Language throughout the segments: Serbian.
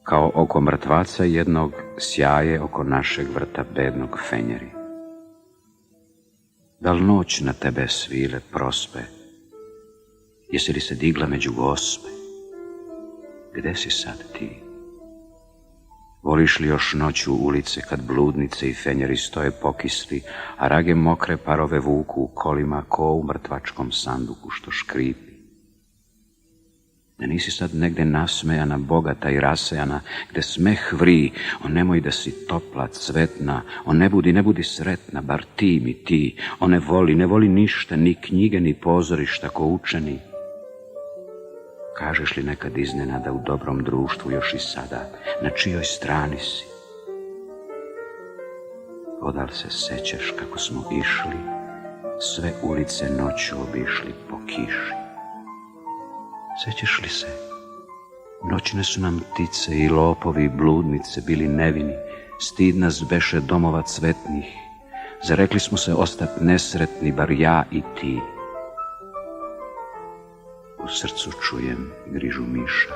Kao oko mrtvaca jednog sjaje oko našeg vrta bednog fenjeri. Da li noć na tebe svile prospe? Jesi li se digla među gospe? Gde si sad ti? Voliš li još noću ulice kad bludnice i fenjeri stoje pokisli, a rage mokre parove vuku u kolima ko u mrtvačkom sanduku što škripi? Da nisi sad negde nasmejana, bogata i rasejana, gde smeh vri, o nemoj da si topla, cvetna, o ne budi sretna, bar ti mi ti, o ne voli ništa, ni knjige, ni pozorišta ko učeni. Kažeš li nekad iznenada u dobrom društvu još i sada, na čijoj strani si? Odal se sećaš kako smo išli, sve ulice noću obišli po kiši? Sećaš li se? Noćne su nam ptice i lopovi i bludnice bili nevini, stid nas beše domova cvetnih, zarekli smo se ostat nesretni, bar ja i ti. U srcu čujem grižu miša,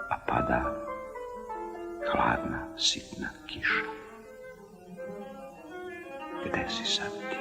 a pada hladna, sitna kiša. Gde si sad ti?